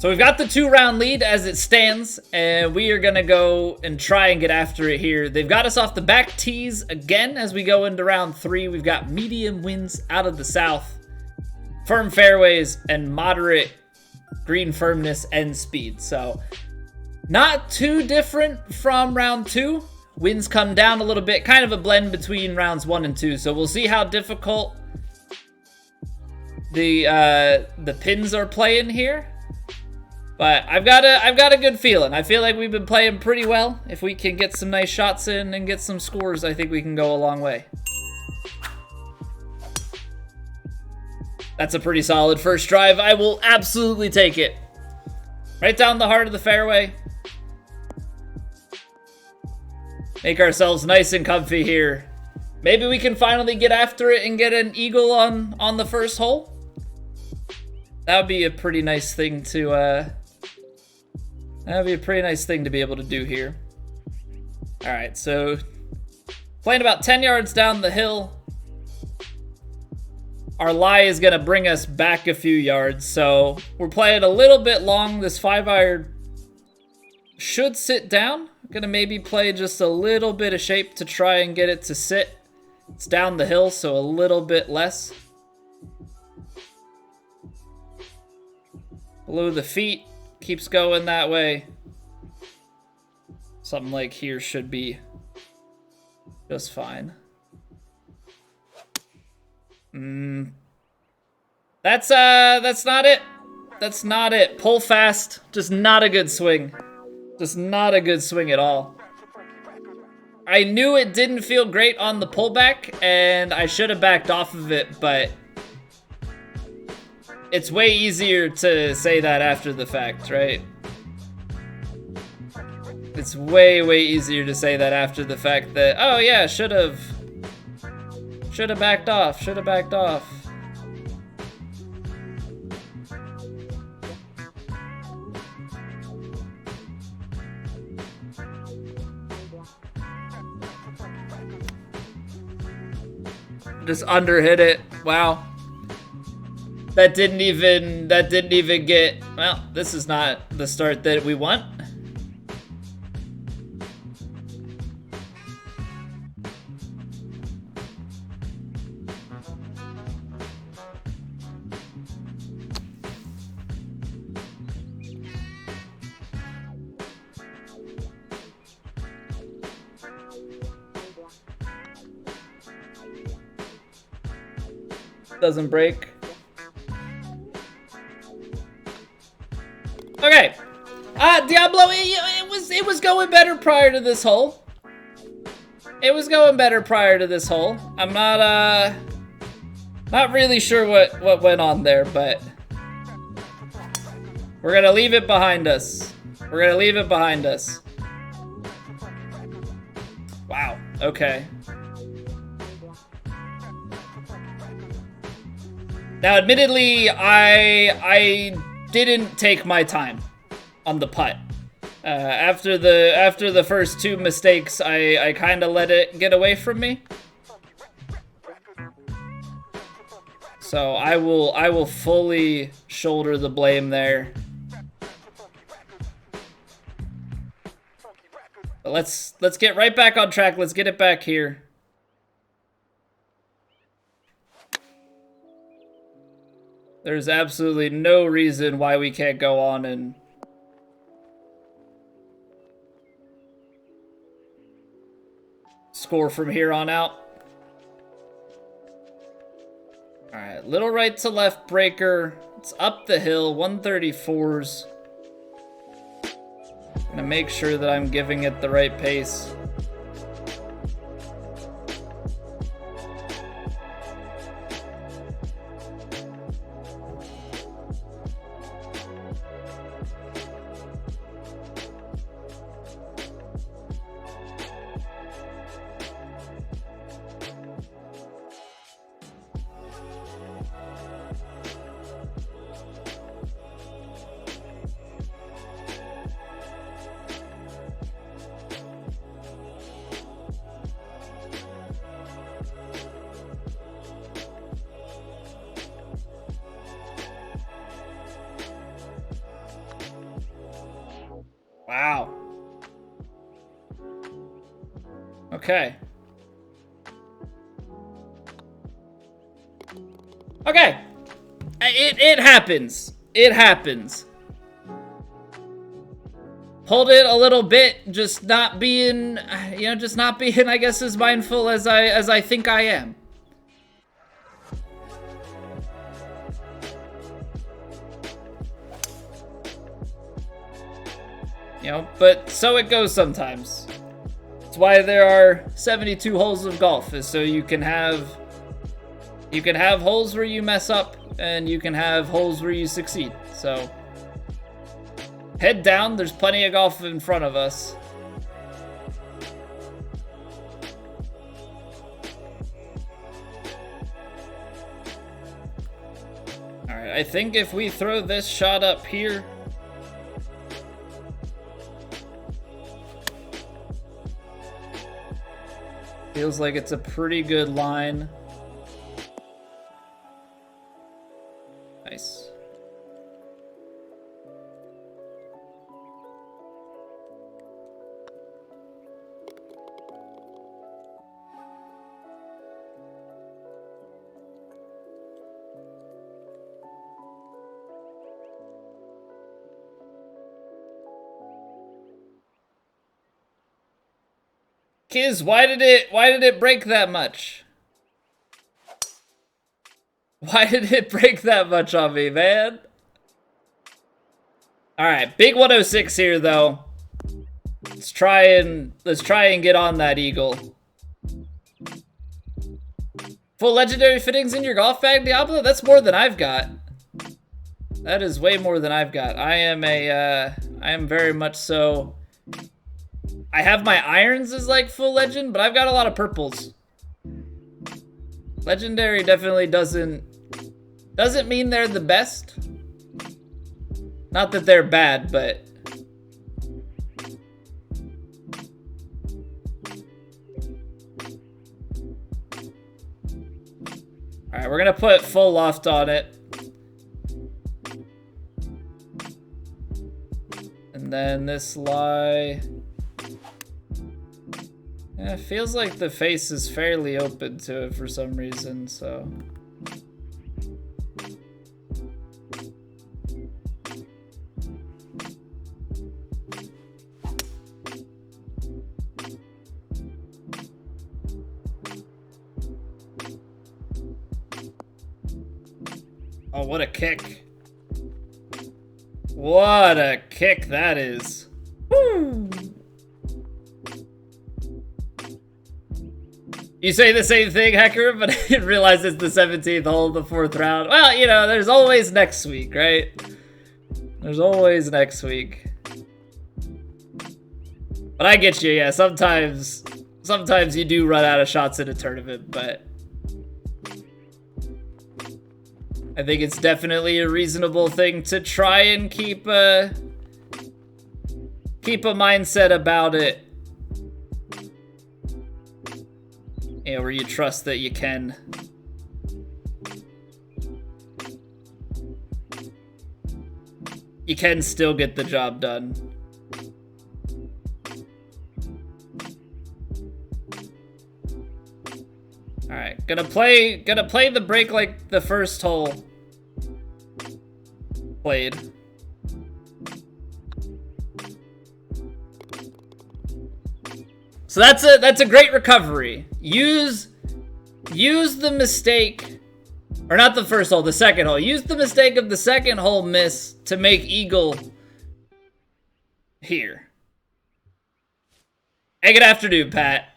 So we've got the 2-round lead as it stands, and we are going to go and try and get after it here. They've got us off the back tees again as we go into round 3. We've got medium winds out of the south, firm fairways, and moderate green firmness and speed. So not too different from round 2. Winds come down a little bit, kind of a blend between rounds 1 and 2. So we'll see how difficult the pins are playing here. But I've got a good feeling. I feel like we've been playing pretty well. If we can get some nice shots in and get some scores, I think we can go a long way. That's a pretty solid first drive. I will absolutely take it. Right down the heart of the fairway. Make ourselves nice and comfy here. Maybe we can finally get after it and get an eagle on the first hole. That would be a pretty nice thing to be able to do here. All right, so playing about 10 yards down the hill. Our lie is gonna bring us back a few yards, so we're playing a little bit long. This 5-iron should sit down. I'm gonna maybe play just a little bit of shape to try and get it to sit. It's down the hill, so a little bit less. Below the feet, keeps going that way. Something like here should be just fine. That's not it. That's not it. Pull fast, just not a good swing. Just not a good swing at all. I knew it didn't feel great on the pullback, and I should have backed off of it, but it's way easier to say that after the fact, right? It's way easier to say that after the fact that, oh yeah, should have backed off, Just underhit it. Wow. That didn't even get, well, this is not the start that we want. Doesn't break. Okay. Diablo, it was going better prior to this hole. I'm not really sure what went on there, but we're gonna leave it behind us. Wow. Okay. Now, admittedly, I didn't take my time on the putt. After the first 2 mistakes, I kind of let it get away from me. So I will fully shoulder the blame there. But let's get right back on track. Let's get it back here. There's absolutely no reason why we can't go on and score from here on out. All right, little right to left breaker. It's up the hill, 134s. Gonna make sure that I'm giving it the right pace. Wow. Okay. Okay. It happens. It happens. Pulled it a little bit, just not being, just not being, I guess, as mindful as I think I am. But so it goes sometimes. It's why there are 72 holes of golf, is so you can have holes where you mess up and you can have holes where you succeed. So head down, there's plenty of golf in front of us. All right, I think if we throw this shot up here, feels like it's a pretty good line. Nice. Kiz, why did it break that much? Why did it break that much on me, man? All right, big 106 here though. Let's try and get on that eagle. Full legendary fittings in your golf bag, Diablo? That's more than I've got. That is way more than I've got. I am very much so. I have my irons as like full legend, but I've got a lot of purples. Legendary definitely doesn't mean they're the best. Not that they're bad, but all right, we're gonna put full loft on it. And then this lie. Yeah, it feels like the face is fairly open to it for some reason, so. Oh, what a kick. What a kick that is. Woo! You say the same thing, Hecker, but I didn't realize it's the 17th hole of the 4th round. Well, there's always next week, right? There's always next week. But I get you, yeah. Sometimes you do run out of shots in a tournament, but I think it's definitely a reasonable thing to try and keep a mindset about it. Where you trust that you can. You can still get the job done. All right, gonna play the break like the first hole played. So that's a great recovery. Use the mistake, or not the first hole, the second hole. Use the mistake of the second hole miss to make eagle here. Hey, good afternoon, Pat.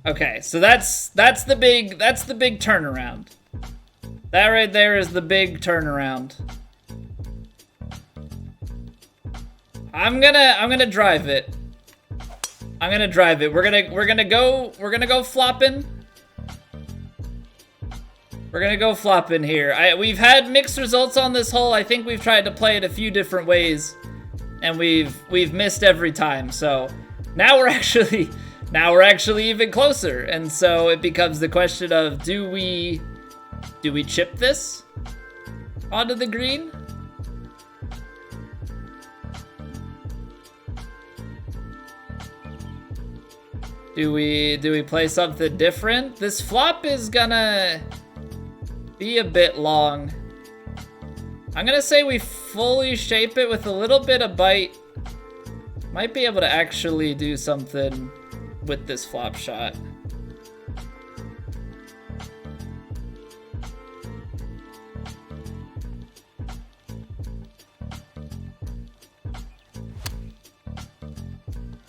Okay, so that's the big turnaround. That right there is the big turnaround. I'm gonna drive it. I'm gonna drive it. We're gonna go flopping. We're gonna go flopping here. We've had mixed results on this hole. I think we've tried to play it a few different ways, and we've missed every time. So now we're actually even closer. And so it becomes the question of do we chip this onto the green? Do we play something different? This flop is gonna be a bit long. I'm gonna say we fully shape it with a little bit of bite. Might be able to actually do something with this flop shot.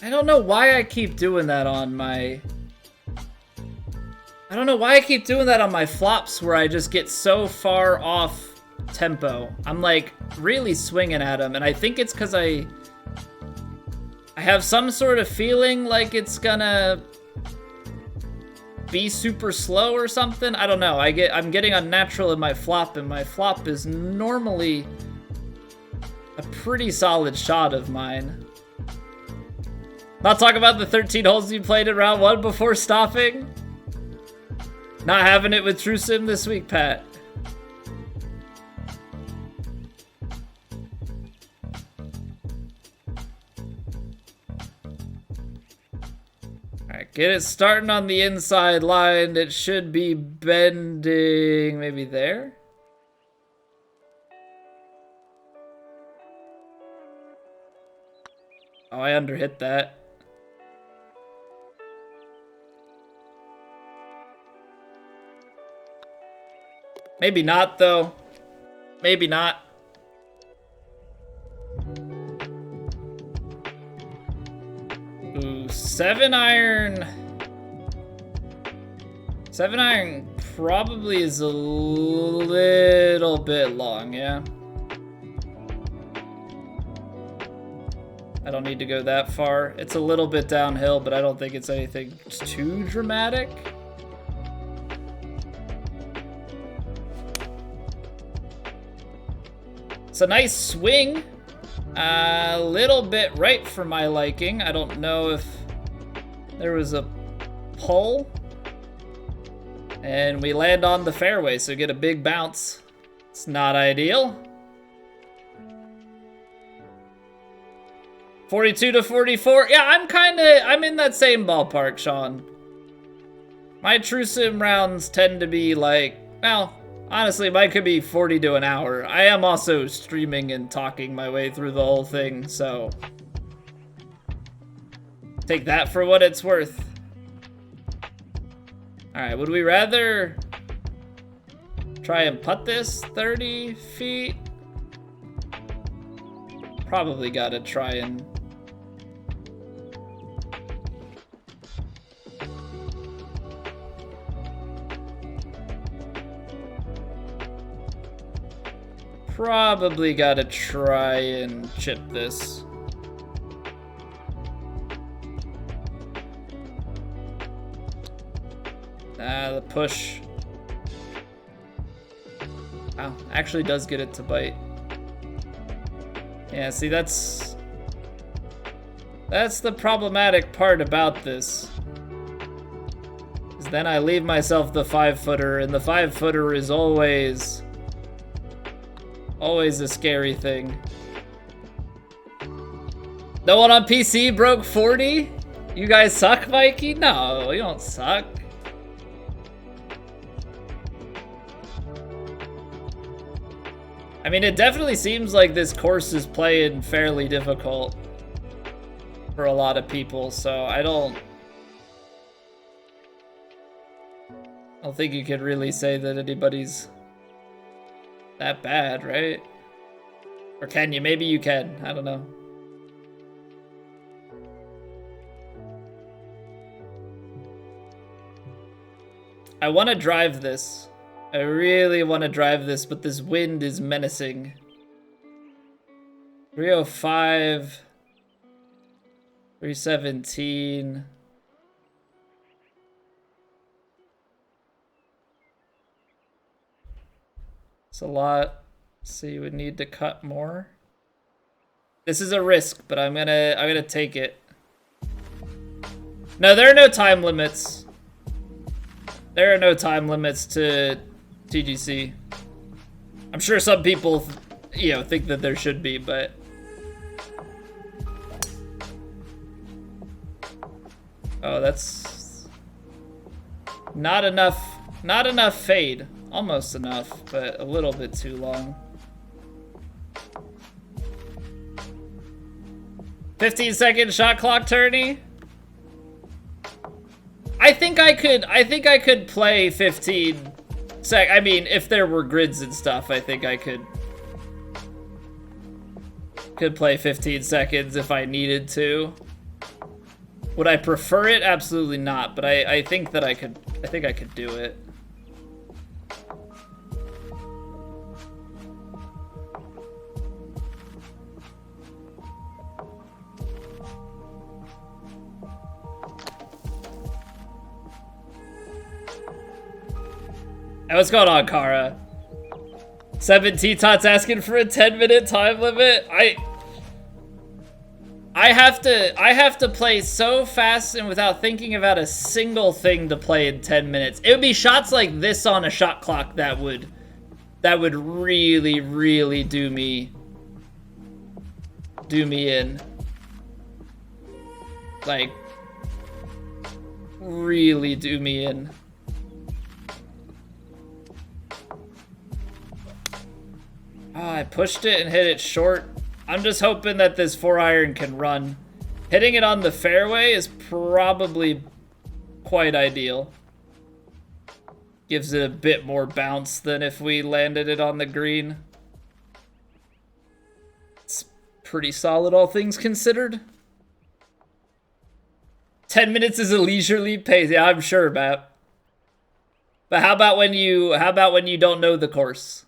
I don't know why I keep doing that on my... I don't know why I keep doing that on my flops where I just get so far off tempo. I'm like really swinging at them, and I think it's because I have some sort of feeling like it's gonna be super slow or something. I don't know. I'm getting unnatural in my flop, and my flop is normally a pretty solid shot of mine. Not talking about the 13 holes you played in round 1 before stopping. Not having it with True Sim this week, Pat. Alright, get it starting on the inside line. It should be bending maybe there. Oh, I underhit that. Maybe not, though. Maybe not. Ooh, 7-iron. 7-iron probably is a little bit long, yeah. I don't need to go that far. It's a little bit downhill, but I don't think it's anything too dramatic. It's a nice swing. A little bit right for my liking. I don't know if there was a pull. And we land on the fairway, so get a big bounce. It's not ideal. 42 to 44. Yeah, I'm in that same ballpark, Sean. My True Sim rounds tend to be like, well, honestly, mine could be 40 to an hour. I am also streaming and talking my way through the whole thing, so take that for what it's worth. All right, would we rather try and putt this 30 feet? Probably gotta try and... Probably gotta try and chip this. The push. Wow, actually does get it to bite. Yeah, see, that's the problematic part about this. Is then I leave myself the 5-footer, and the 5-footer is always a scary thing. No one on PC broke 40? You guys suck, Mikey? No, you don't suck. I mean, it definitely seems like this course is playing fairly difficult for a lot of people, so I don't think you could really say that anybody's that bad, right? Or can you? Maybe you can. I don't know. I want to drive this. I really want to drive this, but this wind is menacing. 305. 317. It's a lot, so you would need to cut more. This is a risk, but I'm gonna take it. No, there are no time limits. There are no time limits to TGC. I'm sure some people, you know, think that there should be, but Oh, that's not enough. Not enough fade. Almost enough, but a little bit too long. 15-second shot clock tourney. I think I could play 15 sec. I mean, if there were grids and stuff, I think I could play 15 seconds if I needed to. Would I prefer it? Absolutely not, but I think that I could do it. Hey, what's going on, Kara? 17 Tots asking for a 10-minute time limit. I have to play so fast and without thinking about a single thing to play in 10 minutes. It would be shots like this on a shot clock that would really, really do me in. Like, really do me in. Oh, I pushed it and hit it short. I'm just hoping that this 4-iron can run. Hitting it on the fairway is probably quite ideal. Gives it a bit more bounce than if we landed it on the green. It's pretty solid, all things considered. 10 minutes is a leisurely pace. Yeah, I'm sure, Matt. But how about when you don't know the course?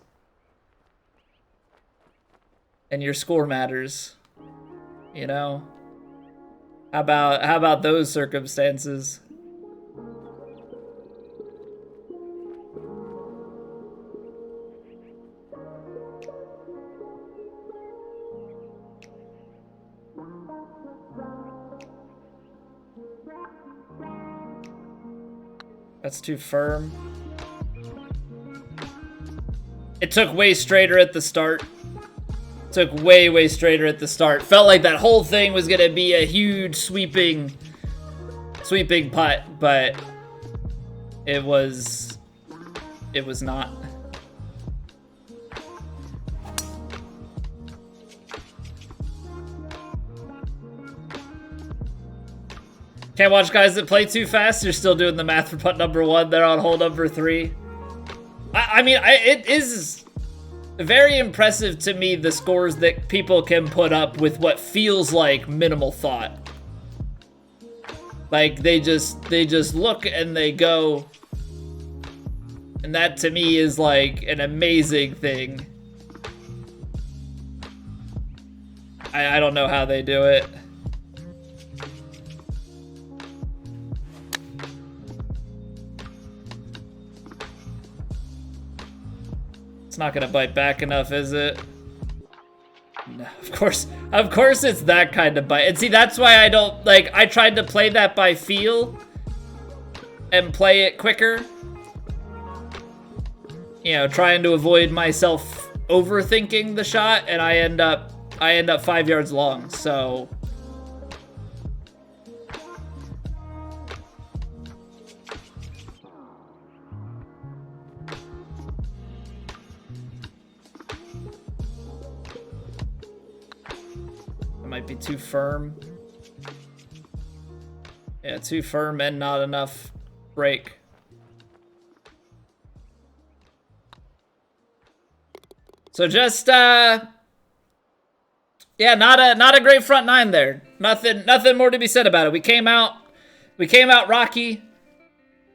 And your score matters, you know? How about those circumstances? That's too firm. It took way straighter at the start. Took way straighter at the start. Felt like that whole thing was gonna be a huge sweeping putt, but it was not. Can't watch guys that play too fast. You're still doing the math for putt number 1. They're on hole number 3. I mean, it is very impressive to me, the scores that people can put up with what feels like minimal thought. Like, they just look and they go. And that to me is like an amazing thing. I don't know how they do it. It's not gonna bite back enough, is it? No, of course it's that kind of bite. And see, that's why I don't, like, I tried to play that by feel and play it quicker. You know, trying to avoid myself overthinking the shot, and I end up 5 yards long, so. Might be too firm. Yeah, too firm and not enough break. So just yeah, not a great front 9 there. Nothing more to be said about it. We came out rocky,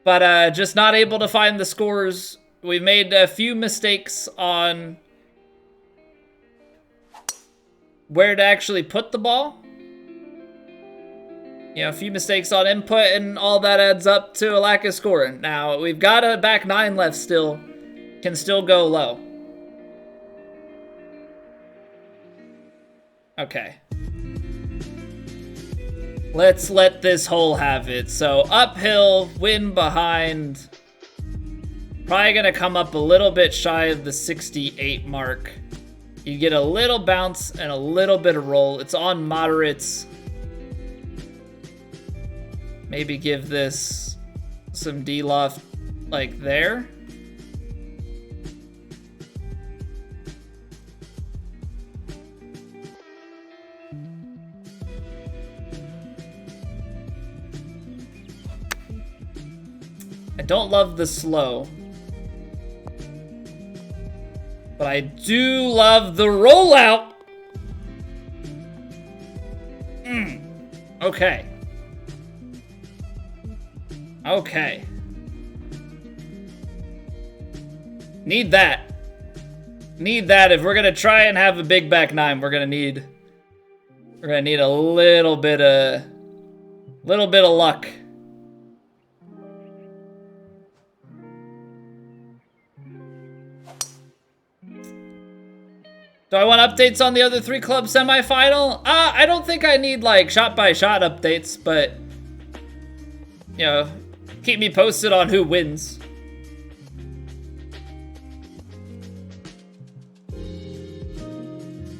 but just not able to find the scores. We made a few mistakes on where to actually put the ball. You know, a few mistakes on input, and all that adds up to a lack of scoring. Now, we've got a back 9 left still. Can still go low. Okay. Let's let this hole have it. So, uphill, wind behind. Probably gonna come up a little bit shy of the 68 mark. You get a little bounce and a little bit of roll. It's on moderates. Maybe give this some D-loft like there. I don't love the slow, but I do love the rollout. Okay. Okay. Need that. Need that. If we're gonna try and have a big back nine, we're gonna need a little bit of luck. Do I want updates on the other 3 club semifinal? I don't think I need like shot by shot updates, but you know, keep me posted on who wins.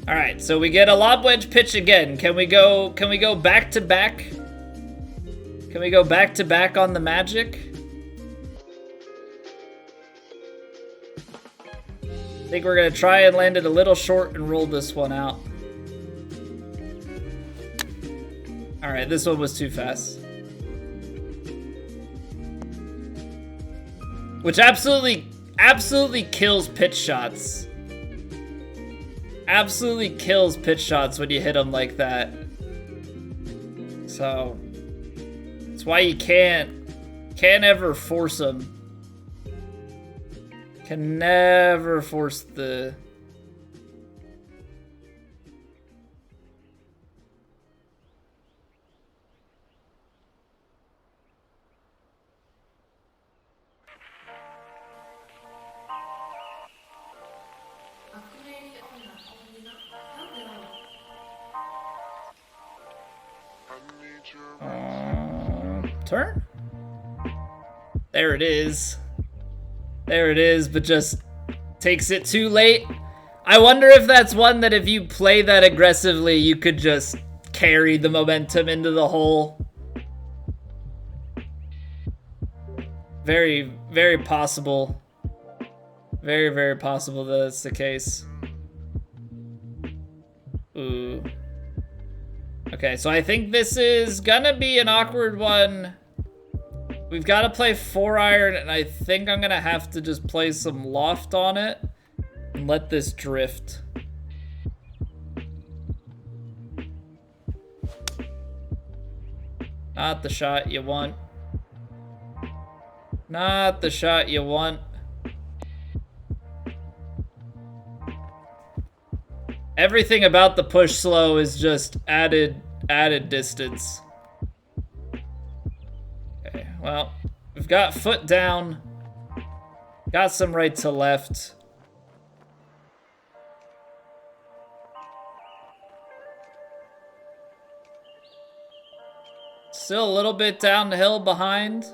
All right, so we get a lob wedge pitch again. Can we go back to back? Can we go back to back on the Magic? I think we're gonna try and land it a little short and roll this one out. All right, this one was too fast. Which absolutely kills pitch shots. Absolutely kills pitch shots when you hit them like that. So that's why you can't ever force them. Can never force the... Turn? There it is. There it is, but just takes it too late. I wonder if that's one that if you play that aggressively, you could just carry the momentum into the hole. Very, very possible. Very, very possible that that's the case. Ooh. Okay, so I think this is gonna be an awkward one. We've got to play 4-iron, and I think I'm gonna have to just play some loft on it and let this drift. Not the shot you want. Not the shot you want. Everything about the push slow is just added distance. Okay, well, we've got foot down. Got some right to left. Still a little bit down the hill behind.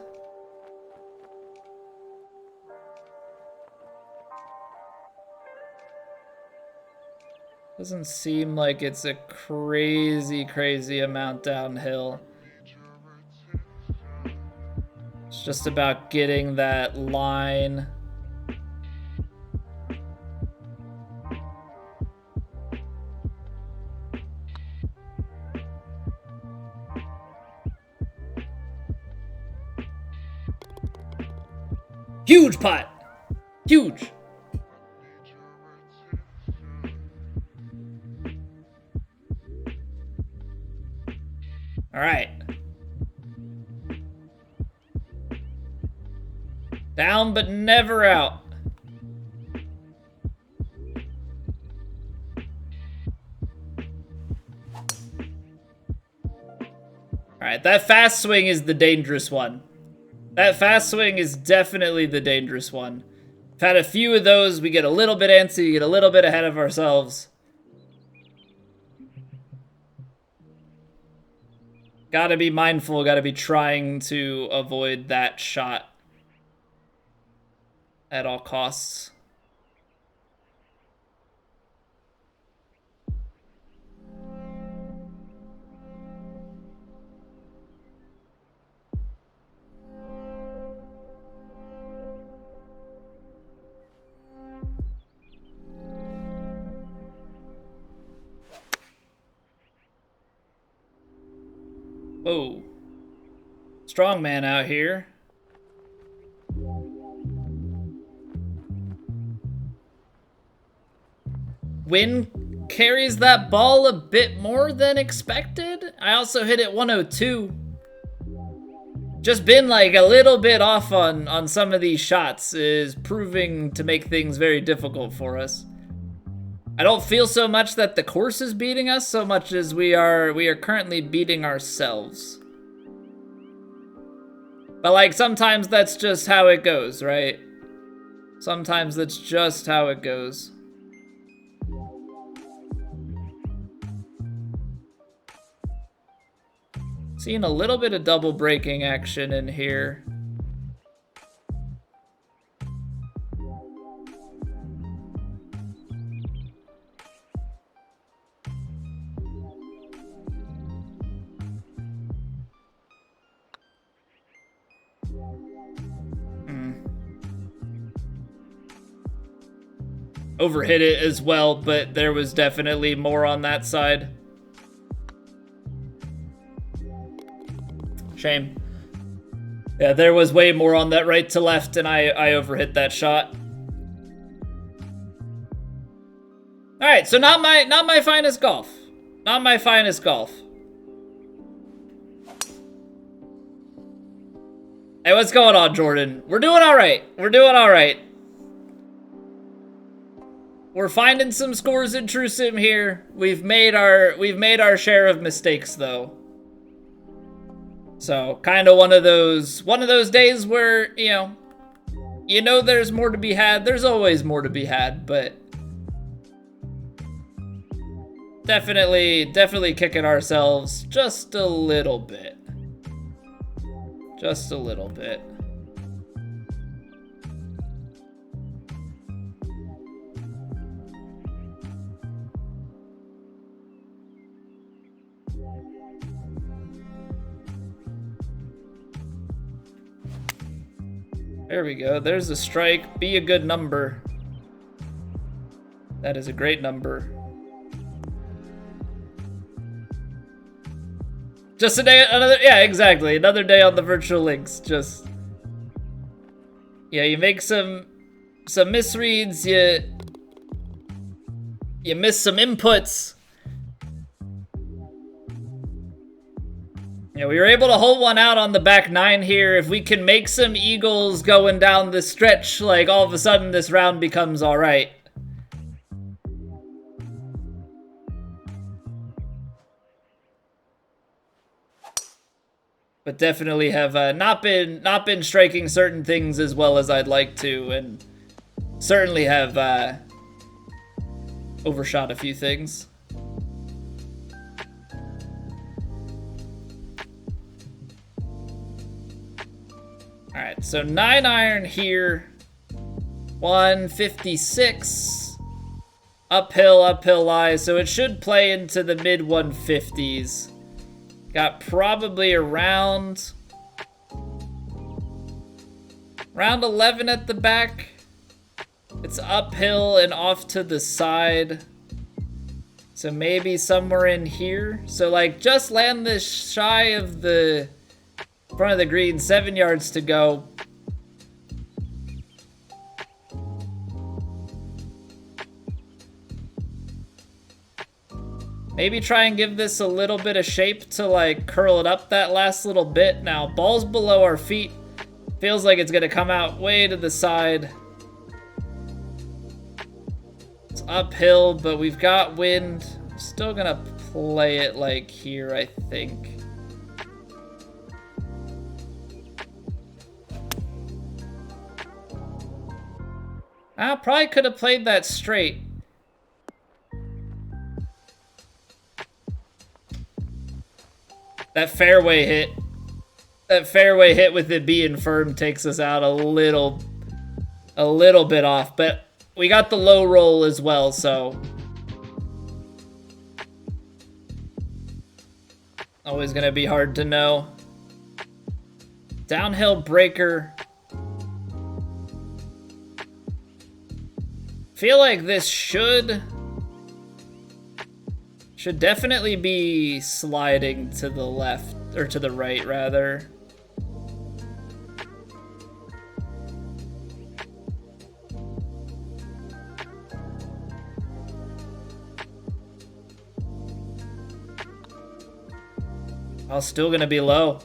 Doesn't seem like it's a crazy amount downhill. It's just about getting that line. Huge putt! Huge! All right. Down but never out. All right, that fast swing is the dangerous one. That fast swing is definitely the dangerous one. I've had a few of those. We get a little bit antsy, get a little bit ahead of ourselves. Gotta be mindful, gotta be trying to avoid that shot at all costs. Whoa. Strong man out here. Wind carries that ball a bit more than expected. I also hit it 102. Just been like a little bit off on some of these shots is proving to make things very difficult for us. I don't feel so much that the course is beating us so much as we are currently beating ourselves. But like sometimes that's just how it goes, right? Sometimes that's just how it goes. Seeing a little bit of double braking action in here. Overhit it as well, but there was definitely more on that side. Shame. Yeah, there was way more on that right to left, and I overhit that shot. All right, so not my finest golf. Not my finest golf. Hey, what's going on, Jordan? We're doing all right. We're doing all right. We're finding some scores in True Sim here. We've made our share of mistakes though. So kind of one of those days where, you know there's more to be had. There's always more to be had, but definitely kicking ourselves just a little bit. Just a little bit. There we go. There's a strike. Be a good number. That is a great number. Just a day, another, yeah, exactly. Another day on the virtual links. Just, yeah, you make some misreads. You miss some inputs. Yeah, we were able to hold one out on the back nine here. If we can make some eagles going down the stretch, like all of a sudden this round becomes all right. But definitely have not been striking certain things as well as I'd like to, and certainly have overshot a few things. All right, so 9-iron here, 156, uphill lie, so it should play into the mid 150s. Got probably around 11 at the back. It's uphill and off to the side. So maybe somewhere in here. So like just land this shy of the front of the green, 7 yards to go. Maybe try and give this a little bit of shape to like curl it up that last little bit. Now, ball's below our feet. Feels like it's gonna come out way to the side. It's uphill, but we've got wind. Still gonna play it like here, I think. I probably could have played that straight. That fairway hit with it being firm takes us out a little bit off, but we got the low roll as well, so always gonna be hard to know. Downhill breaker. Feel like this should Should definitely be sliding to the left, or to the right, rather. Oh, still gonna be low.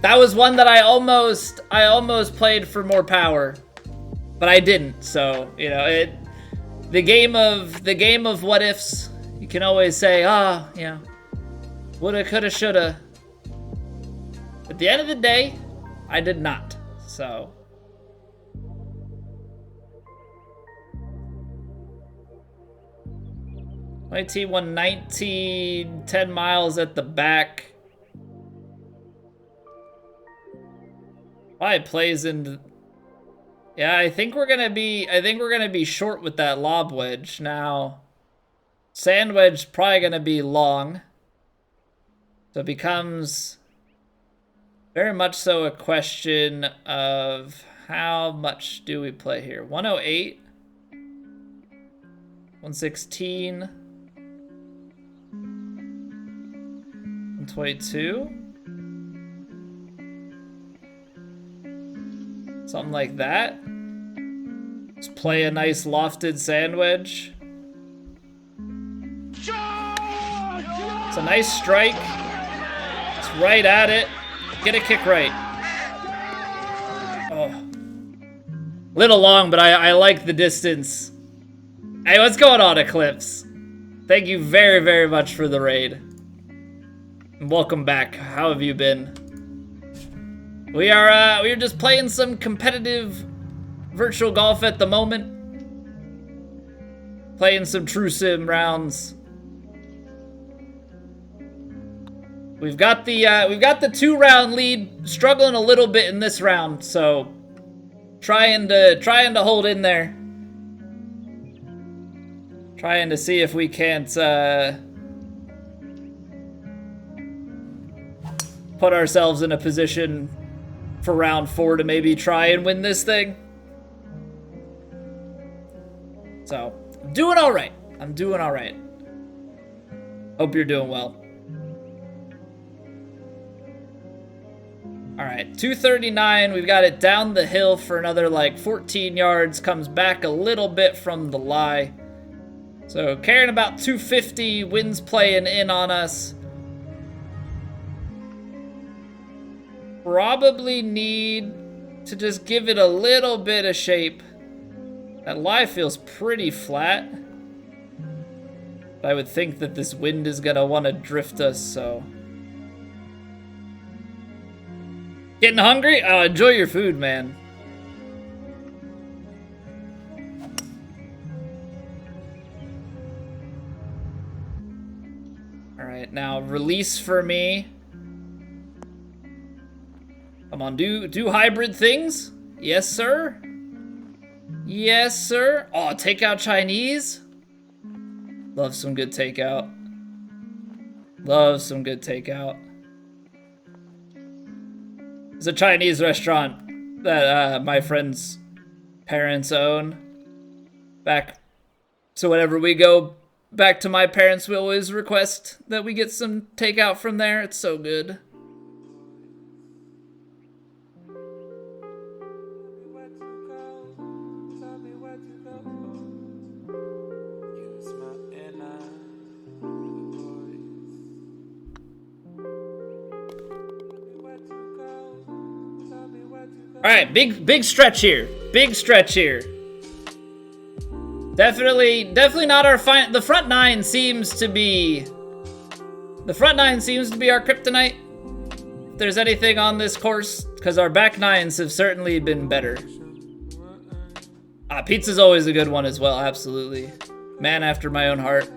That was one that I almost played for more power, but I didn't. So, you know, the game of what ifs. You can always say, yeah, woulda, coulda, shoulda. At the end of the day, I did not. So. T119, 10 miles at the back. Probably plays into. Yeah, I think we're gonna be short with that lob wedge now. Sand wedge probably gonna be long. So it becomes very much so a question of how much do we play here? 108, 116, 122. Something like that. Just play a nice lofted sand wedge. It's a nice strike. It's right at it. Get a kick right. Oh. Little long, but I like the distance. Hey, what's going on, Eclipse? Thank you very, very much for the raid. And welcome back. How have you been? We are just playing some competitive virtual golf at the moment. Playing some True Sim rounds. We've got the 2-round lead, struggling a little bit in this round, so trying to hold in there. Trying to see if we can't put ourselves in a position for round 4 to maybe try and win this thing. So, I'm doing all right. I'm doing all right. Hope you're doing well. All right, 239. We've got it down the hill for another like 14 yards. Comes back a little bit from the lie. So, carrying about 250. Wind's playing in on us. Probably need to just give it a little bit of shape. That lie feels pretty flat. But I would think that this wind is gonna want to drift us, so. Getting hungry? Oh, enjoy your food, man. All right, now release for me. Come on, do hybrid things. Yes, sir. Yes, sir. Oh, takeout Chinese. Love some good takeout. Love some good takeout. It's a Chinese restaurant that my friend's parents own. So whenever we go back to my parents, we always request that we get some takeout from there. It's so good. All right, big stretch here. Big stretch here. Definitely not our fine. The front nine seems to be our kryptonite. If there's anything on this course, because our back nines have certainly been better. Pizza's always a good one as well. Absolutely, man after my own heart.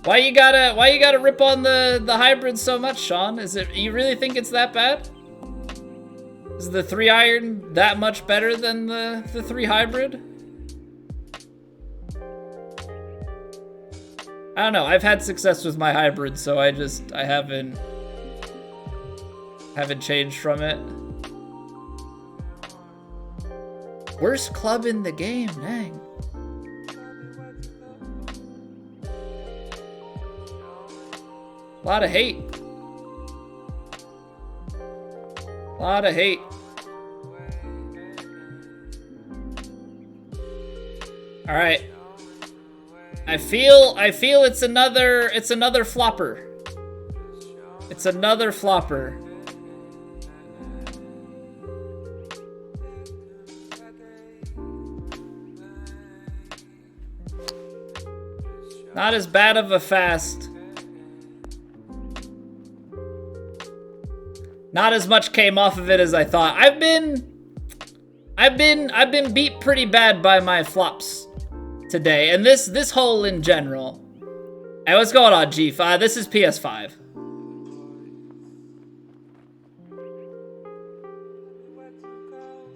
Why you gotta rip on the hybrid so much, Sean? You really think it's that bad? Is the 3-iron that much better than the 3 hybrid? I don't know. I've had success with my hybrid, so I haven't Haven't changed from it. Worst club in the game, dang. A lot of hate. A lot of hate. All right. I feel it's another flopper. It's another flopper. Not as bad of a fast. Not as much came off of it as I thought. I've been beat pretty bad by my flops today, and this hole in general. Hey, what's going on, G5? This is PS5.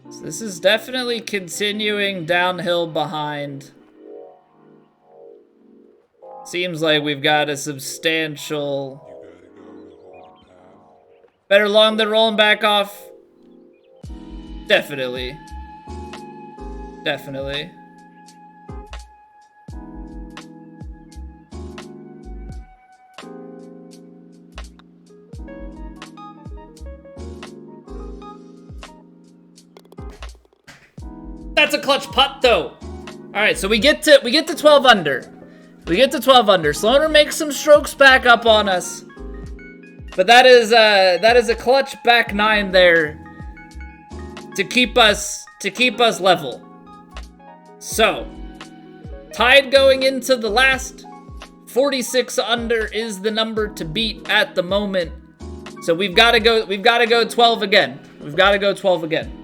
So this is definitely continuing downhill behind. Seems like we've got a substantial... Better long than rolling back off. Definitely. Definitely. That's a clutch putt though. All right, so we get to 12 under. We get to 12 under. Sloaner makes some strokes back up on us. But that is a clutch back nine there to keep us level. So, tied going into the last. 46 under is the number to beat at the moment. So we've got to go 12 again. We've got to go 12 again.